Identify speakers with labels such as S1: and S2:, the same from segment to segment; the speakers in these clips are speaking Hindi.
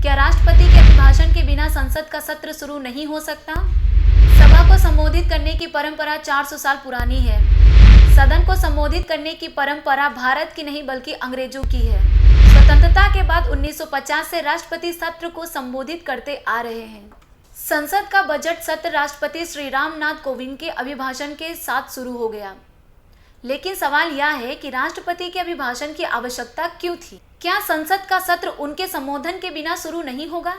S1: क्या राष्ट्रपति के अभिभाषण के बिना संसद का सत्र शुरू नहीं हो सकता? सभा को संबोधित करने की परंपरा 400 साल पुरानी है। सदन को संबोधित करने की परंपरा भारत की नहीं बल्कि अंग्रेजों की है। स्वतंत्रता के बाद 1950 से राष्ट्रपति सत्र को संबोधित करते आ रहे हैं। संसद का बजट सत्र राष्ट्रपति श्री रामनाथ कोविंद के अभिभाषण के साथ शुरू हो गया। लेकिन सवाल यह है कि राष्ट्रपति के अभिभाषण की आवश्यकता क्यों थी? क्या संसद का सत्र उनके संबोधन के बिना शुरू नहीं होगा?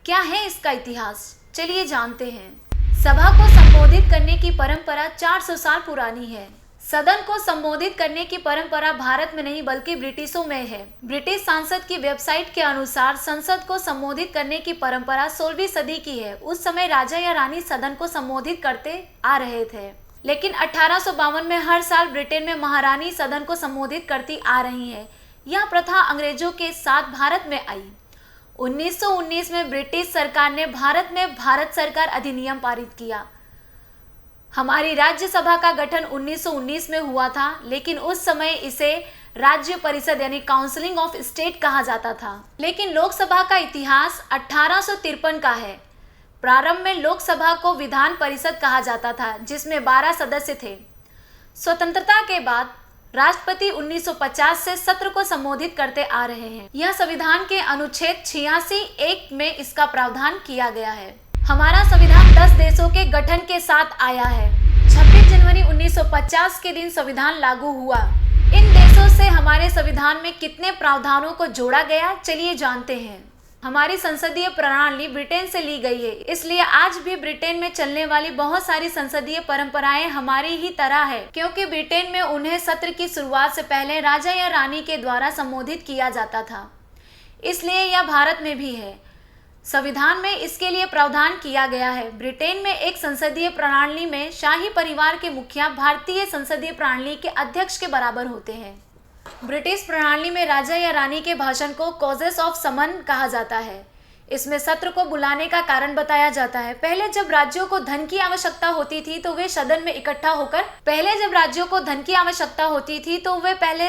S1: क्या है इसका इतिहास? चलिए जानते हैं। सभा को संबोधित करने की परंपरा 400 साल पुरानी है। सदन को संबोधित करने की परंपरा भारत में नहीं बल्कि ब्रिटिशों में है। ब्रिटिश संसद की वेबसाइट के अनुसार संसद को संबोधित करने की परंपरा 16वीं सदी की है। उस समय राजा या रानी सदन को संबोधित करते आ रहे थे, लेकिन 1852 में हर साल ब्रिटेन में महारानी सदन को संबोधित करती आ रही है। यह प्रथा अंग्रेजों के साथ भारत में आई। 1919 में ब्रिटिश सरकार ने भारत में भारत सरकार अधिनियम पारित किया। हमारी राज्यसभा का गठन 1919 में हुआ था, लेकिन उस समय इसे राज्य परिषद यानी काउंसिलिंग ऑफ स्टेट कहा जाता था। लेकिन लोकसभा का इतिहास 1853 का है। प्रारंभ में लोकसभा को विधान परिषद कहा जाता था, जिसमें 12 सदस्य थे। स्वतंत्रता के बाद राष्ट्रपति 1950 से सत्र को संबोधित करते आ रहे हैं। यह संविधान के अनुच्छेद 86(1) में इसका प्रावधान किया गया है। हमारा संविधान 10 देशों के गठन के साथ आया है। 26 जनवरी 1950 के दिन संविधान लागू हुआ। इन देशों से हमारे संविधान में कितने प्रावधानों को जोड़ा गया, चलिए जानते हैं। हमारी संसदीय प्रणाली ब्रिटेन से ली गई है, इसलिए आज भी ब्रिटेन में चलने वाली बहुत सारी संसदीय परंपराएं हमारी ही तरह है, क्योंकि ब्रिटेन में उन्हें सत्र की शुरुआत से पहले राजा या रानी के द्वारा संबोधित किया जाता था। इसलिए यह भारत में भी है। संविधान में इसके लिए प्रावधान किया गया है। ब्रिटेन में एक संसदीय प्रणाली में शाही परिवार के मुखिया भारतीय संसदीय प्रणाली के अध्यक्ष के बराबर होते हैं। ब्रिटिश प्रणाली में राजा या रानी के भाषण को कॉजेस ऑफ समन कहा जाता है। इसमें सत्र को बुलाने का कारण बताया जाता है। पहले जब राज्यों को धन की आवश्यकता होती थी तो वे सदन में इकट्ठा होकर पहले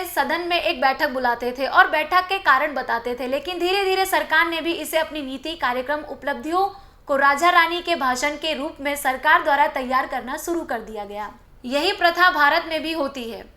S1: सदन में एक बैठक बुलाते थे और बैठक के कारण बताते थे। लेकिन धीरे धीरे सरकार ने भी इसे अपनी नीति, कार्यक्रम, उपलब्धियों को राजा रानी के भाषण के रूप में सरकार द्वारा तैयार करना शुरू कर दिया गया। यही प्रथा भारत में भी होती है।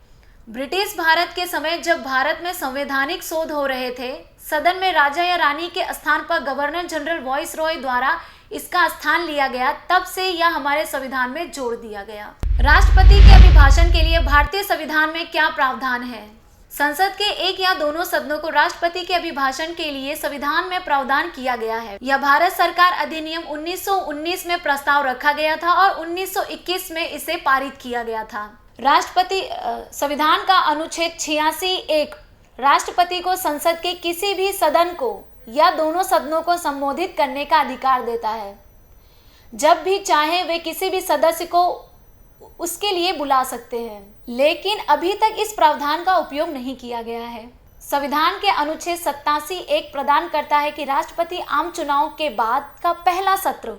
S1: ब्रिटिश भारत के समय जब भारत में संवैधानिक शोध हो रहे थे, सदन में राजा या रानी के स्थान पर गवर्नर जनरल वॉइस रॉय द्वारा इसका स्थान लिया गया। तब से यह हमारे संविधान में जोड़ दिया गया। राष्ट्रपति के अभिभाषण के लिए भारतीय संविधान में क्या प्रावधान है? संसद के एक या दोनों सदनों को राष्ट्रपति के अभिभाषण के लिए संविधान में प्रावधान किया गया है। यह भारत सरकार अधिनियम 1919 में प्रस्ताव रखा गया था और 1921 में इसे पारित किया गया था। राष्ट्रपति संविधान का अनुच्छेद 86(1) राष्ट्रपति को संसद के किसी भी सदन को या दोनों सदनों को संबोधित करने का अधिकार देता है। जब भी चाहे वे किसी भी सदस्य को उसके लिए बुला सकते हैं, लेकिन अभी तक इस प्रावधान का उपयोग नहीं किया गया है। संविधान के अनुच्छेद 87(1) प्रदान करता है कि राष्ट्रपति आम चुनाव के बाद का पहला सत्र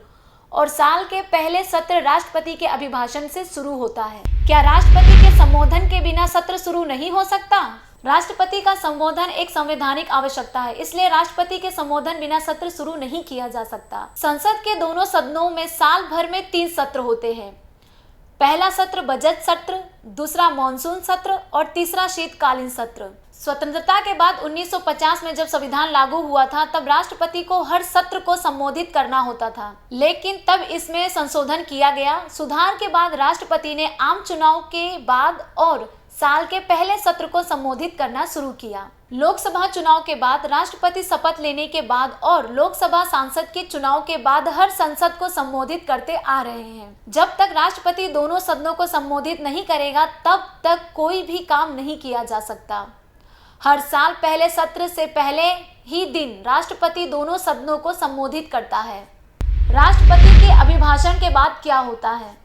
S1: और साल के पहले सत्र राष्ट्रपति के अभिभाषण से शुरू होता है। क्या राष्ट्रपति के संबोधन के बिना सत्र शुरू नहीं हो सकता? राष्ट्रपति का संबोधन एक संवैधानिक आवश्यकता है, इसलिए राष्ट्रपति के संबोधन बिना सत्र शुरू नहीं किया जा सकता। संसद के दोनों सदनों में साल भर में 3 सत्र होते हैं। पहला सत्र बजट सत्र, दूसरा मॉनसून सत्र और तीसरा शीतकालीन सत्र। स्वतंत्रता के बाद 1950 में जब संविधान लागू हुआ था, तब राष्ट्रपति को हर सत्र को संबोधित करना होता था, लेकिन तब इसमें संशोधन किया गया। सुधार के बाद राष्ट्रपति ने आम चुनाव के बाद और साल के पहले सत्र को संबोधित करना शुरू किया। लोकसभा चुनाव के बाद, राष्ट्रपति शपथ लेने के बाद और लोकसभा सांसद के चुनाव के बाद हर संसद को संबोधित करते आ रहे हैं। जब तक राष्ट्रपति दोनों सदनों को संबोधित नहीं करेगा, तब तक कोई भी काम नहीं किया जा सकता। हर साल पहले सत्र से पहले ही दिन राष्ट्रपति दोनों सदनों को संबोधित करता है। राष्ट्रपति के अभिभाषण के बाद क्या होता है?